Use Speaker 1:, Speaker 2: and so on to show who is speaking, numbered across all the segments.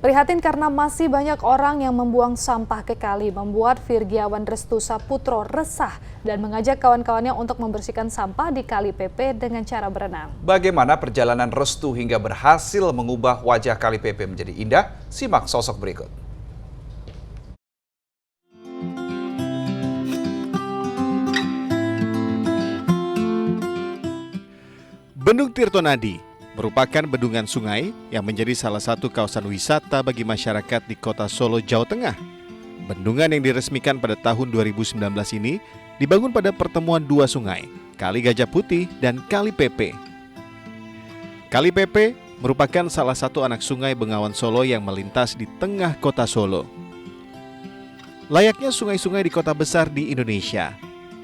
Speaker 1: Prihatin karena masih banyak orang yang membuang sampah ke kali, membuat Virgiawan Restu Saputro resah dan mengajak kawan-kawannya untuk membersihkan sampah di Kali PP dengan cara berenang.
Speaker 2: Bagaimana perjalanan Restu hingga berhasil mengubah wajah Kali PP menjadi indah? Simak sosok berikut.
Speaker 3: Bendung Tirtonadi merupakan bendungan sungai yang menjadi salah satu kawasan wisata bagi masyarakat di kota Solo, Jawa Tengah. Bendungan yang diresmikan pada tahun 2019 ini dibangun pada pertemuan dua sungai, Kali Gajah Putih dan Kali PP. Kali PP merupakan salah satu anak sungai Bengawan Solo yang melintas di tengah kota Solo. Layaknya sungai-sungai di kota besar di Indonesia,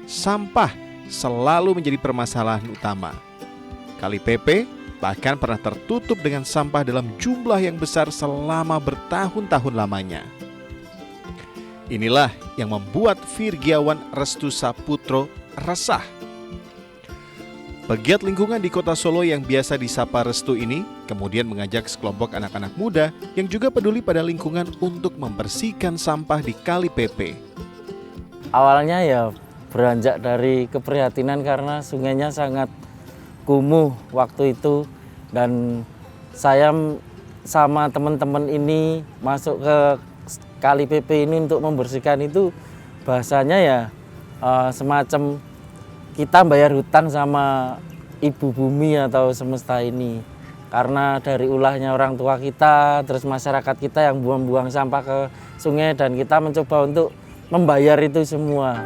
Speaker 3: sampah selalu menjadi permasalahan utama. Kali PP bahkan pernah tertutup dengan sampah dalam jumlah yang besar selama bertahun-tahun lamanya. Inilah yang membuat Virgiawan Restu Saputro resah. Pegiat lingkungan di kota Solo yang biasa disapa Restu ini kemudian mengajak sekelompok anak-anak muda yang juga peduli pada lingkungan untuk membersihkan sampah di Kali PP.
Speaker 4: Awalnya ya beranjak dari keprihatinan karena sungainya sangat kumuh waktu itu, dan saya sama teman-teman ini masuk ke Kali PP ini untuk membersihkan itu bahasanya ya semacam kita bayar hutang sama ibu bumi atau semesta ini, karena dari ulahnya orang tua kita terus masyarakat kita yang buang-buang sampah ke sungai dan kita mencoba untuk membayar itu semua.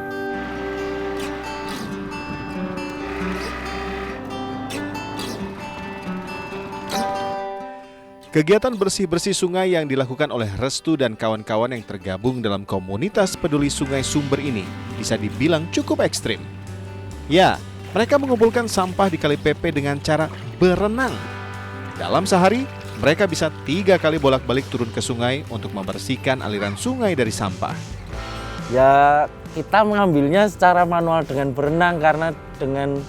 Speaker 3: Kegiatan bersih-bersih sungai yang dilakukan oleh Restu dan kawan-kawan yang tergabung dalam komunitas peduli sungai Sumber ini bisa dibilang cukup ekstrim. Ya, mereka mengumpulkan sampah di Kali PP dengan cara berenang. Dalam sehari, mereka bisa 3 kali bolak-balik turun ke sungai untuk membersihkan aliran sungai dari sampah.
Speaker 4: Ya, kita mengambilnya secara manual dengan berenang karena dengan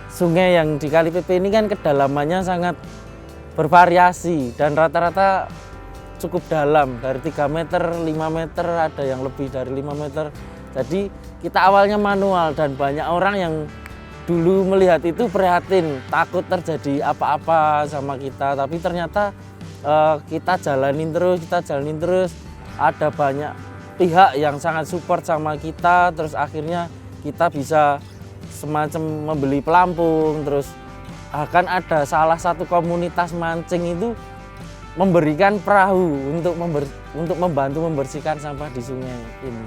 Speaker 4: sungai yang di Kali PP ini kan kedalamannya sangat bervariasi dan rata-rata cukup dalam, dari 3 meter, 5 meter, ada yang lebih dari 5 meter. Jadi kita awalnya manual dan banyak orang yang dulu melihat itu prihatin, takut terjadi apa-apa sama kita. Tapi ternyata kita jalanin terus, ada banyak pihak yang sangat support sama kita. Terus akhirnya kita bisa semacam membeli pelampung, terus akan ada salah satu komunitas mancing itu memberikan perahu untuk membantu membersihkan sampah di sungai ini.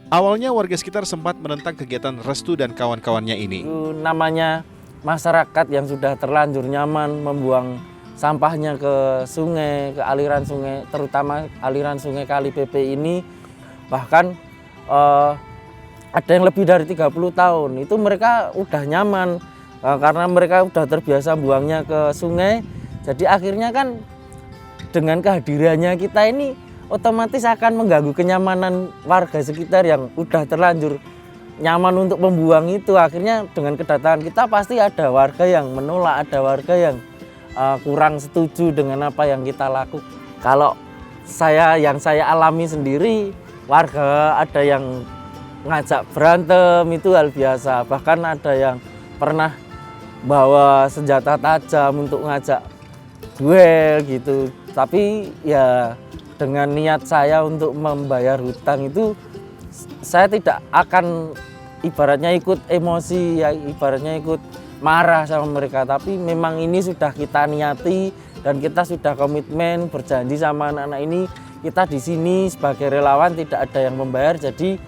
Speaker 3: Awalnya warga sekitar sempat menentang kegiatan Restu dan kawan-kawannya ini.
Speaker 4: Itu namanya masyarakat yang sudah terlanjur nyaman membuang sampahnya ke sungai, ke aliran sungai, terutama aliran sungai Kali PP ini. Bahkan ada yang lebih dari 30 tahun, itu mereka udah nyaman karena mereka udah terbiasa buangnya ke sungai. Jadi akhirnya kan dengan kehadirannya kita ini otomatis akan mengganggu kenyamanan warga sekitar yang udah terlanjur nyaman untuk membuang itu. Akhirnya dengan kedatangan kita pasti ada warga yang menolak, ada warga yang kurang setuju dengan apa yang kita lakukan. Kalau yang saya alami sendiri, warga ada yang ngajak berantem, itu hal biasa. Bahkan ada yang pernah bawa senjata tajam untuk ngajak duel gitu. Tapi ya dengan niat saya untuk membayar hutang itu, saya tidak akan ibaratnya ikut emosi, ya ibaratnya ikut marah sama mereka, tapi memang ini sudah kita niati dan kita sudah komitmen berjanji sama anak-anak ini, kita di sini sebagai relawan tidak ada yang membayar, jadi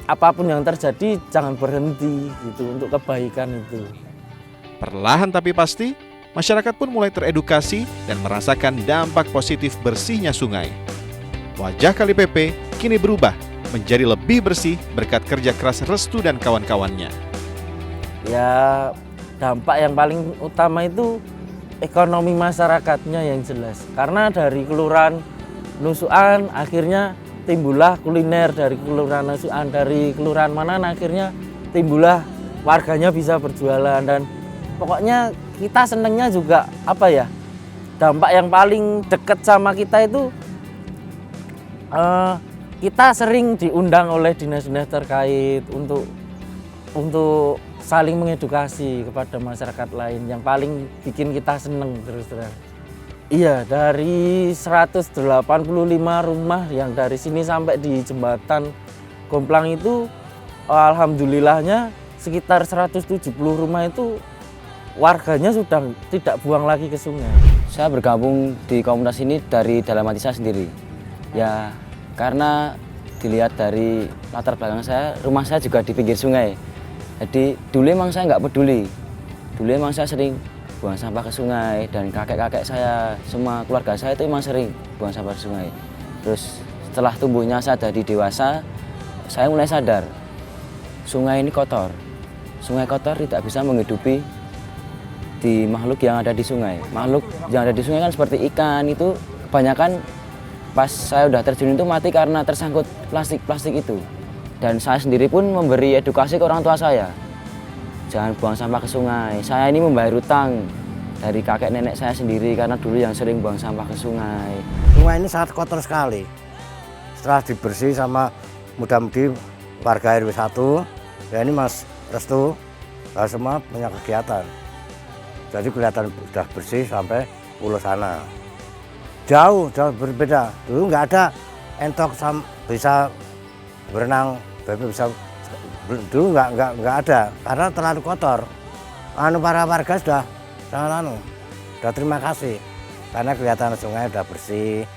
Speaker 4: apapun yang terjadi jangan berhenti gitu untuk kebaikan itu.
Speaker 3: Perlahan tapi pasti, masyarakat pun mulai teredukasi dan merasakan dampak positif bersihnya sungai. Wajah Kali PP kini berubah menjadi lebih bersih berkat kerja keras Restu dan kawan-kawannya.
Speaker 4: Ya, dampak yang paling utama itu ekonomi masyarakatnya yang jelas. Karena dari kelurahan Nusukan akhirnya timbullah kuliner dari kelurahan mana, akhirnya timbullah warganya bisa berjualan. Dan pokoknya kita senengnya juga apa ya, dampak yang paling deket sama kita itu kita sering diundang oleh dinas-dinas terkait untuk saling mengedukasi kepada masyarakat lain, yang paling bikin kita seneng terus terang. Iya, dari 185 rumah yang dari sini sampai di jembatan Gomplang itu, alhamdulillahnya sekitar 170 rumah itu warganya sudah tidak buang lagi ke sungai.
Speaker 5: Saya bergabung di komunitas ini dari dalam hati saya sendiri. Ya, karena dilihat dari latar belakang saya, rumah saya juga di pinggir sungai. Jadi dulu emang saya nggak peduli. Dulu emang saya sering buang sampah ke sungai, dan kakek-kakek saya, semua keluarga saya itu emang sering buang sampah ke sungai. Terus setelah tumbuhnya saya jadi dewasa, saya mulai sadar sungai ini kotor. Sungai kotor tidak bisa menghidupi di makhluk yang ada di sungai. Makhluk yang ada di sungai kan seperti ikan, itu kebanyakan pas saya udah terjun itu mati karena tersangkut plastik itu. Dan saya sendiri pun memberi edukasi ke orang tua saya. Jangan buang sampah ke sungai. Saya ini membayar utang dari kakek nenek saya sendiri karena dulu yang sering buang sampah ke sungai.
Speaker 6: Sungai ini sangat kotor sekali. Setelah dibersih sama mudah-mudi warga RW 1, ya ini Mas Restu, semua punya kegiatan. Jadi kelihatan sudah bersih sampai ulu sana. Jauh berbeda. Dulu nggak ada entok bisa berenang, bisa dulu nggak ada karena terlalu kotor. Para warga sudah terima kasih karena kelihatan sungai udah bersih,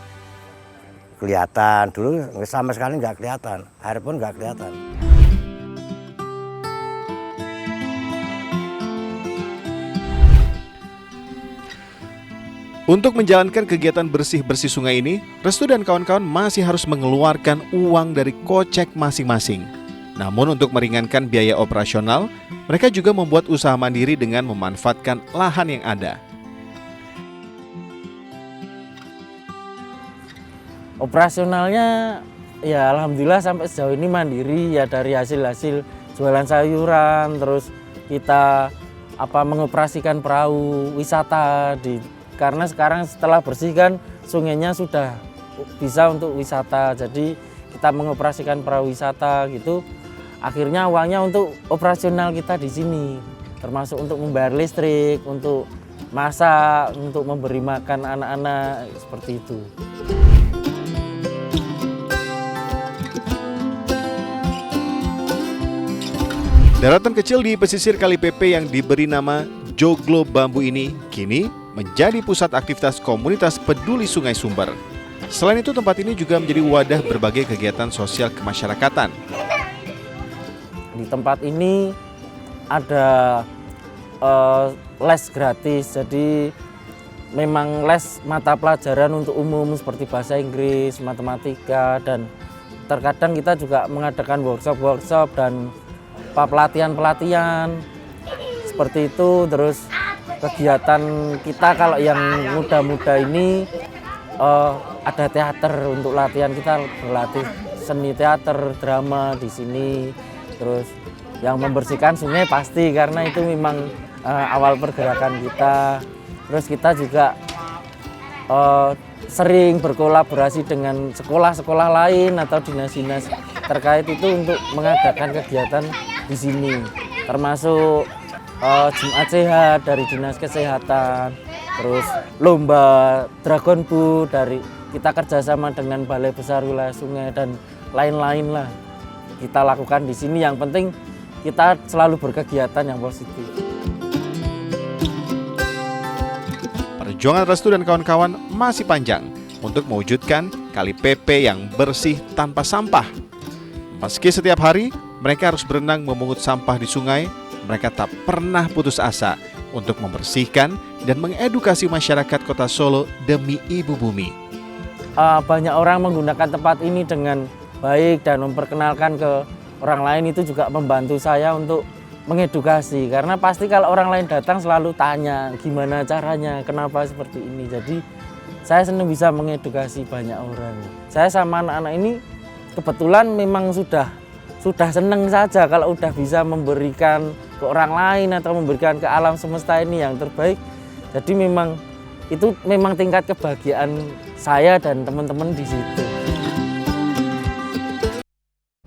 Speaker 6: kelihatan. Dulu sama sekali nggak kelihatan, air pun nggak kelihatan.
Speaker 3: Untuk menjalankan kegiatan bersih-bersih sungai ini, Restu dan kawan-kawan masih harus mengeluarkan uang dari kocek masing-masing. Namun untuk meringankan biaya operasional, mereka juga membuat usaha mandiri dengan memanfaatkan lahan yang ada.
Speaker 4: Operasionalnya ya alhamdulillah sampai sejauh ini mandiri, ya dari hasil-hasil jualan sayuran, terus kita mengoperasikan perahu wisata karena sekarang setelah bersih kan sungainya sudah bisa untuk wisata, jadi kita mengoperasikan perahu wisata gitu. Akhirnya uangnya untuk operasional kita di sini, termasuk untuk membayar listrik, untuk masak, untuk memberi makan anak-anak, seperti itu.
Speaker 3: Daratan kecil di pesisir Kali Pepe yang diberi nama Joglo Bambu ini kini menjadi pusat aktivitas komunitas peduli Sungai Sumber. Selain itu, tempat ini juga menjadi wadah berbagai kegiatan sosial kemasyarakatan.
Speaker 4: Di tempat ini ada les gratis, jadi memang les mata pelajaran untuk umum seperti bahasa Inggris, matematika, dan terkadang kita juga mengadakan workshop dan pelatihan seperti itu. Terus kegiatan kita kalau yang muda-muda ini ada teater untuk latihan, kita berlatih seni teater, drama di sini. Terus yang membersihkan sungai pasti karena itu memang awal pergerakan kita. Terus kita juga sering berkolaborasi dengan sekolah-sekolah lain atau dinas-dinas terkait itu untuk mengadakan kegiatan di sini, termasuk Jumat Sehat dari Dinas Kesehatan, terus lomba Dragon Boat dari kita kerjasama dengan Balai Besar Wilayah Sungai, dan lain-lain lah kita lakukan di sini. Yang penting kita selalu berkegiatan yang positif.
Speaker 3: Perjuangan Restu dan kawan-kawan masih panjang untuk mewujudkan Kali Pepe yang bersih tanpa sampah. Meski setiap hari mereka harus berenang memungut sampah di sungai, mereka tak pernah putus asa untuk membersihkan dan mengedukasi masyarakat Kota Solo demi Ibu Bumi.
Speaker 4: Banyak orang menggunakan tempat ini dengan baik dan memperkenalkan ke orang lain, itu juga membantu saya untuk mengedukasi. Karena pasti kalau orang lain datang selalu tanya gimana caranya, kenapa seperti ini. Jadi saya senang bisa mengedukasi banyak orang. Saya sama anak-anak ini kebetulan memang sudah seneng saja kalau udah bisa memberikan ke orang lain atau memberikan ke alam semesta ini yang terbaik. Jadi memang itu memang tingkat kebahagiaan saya dan teman-teman di situ.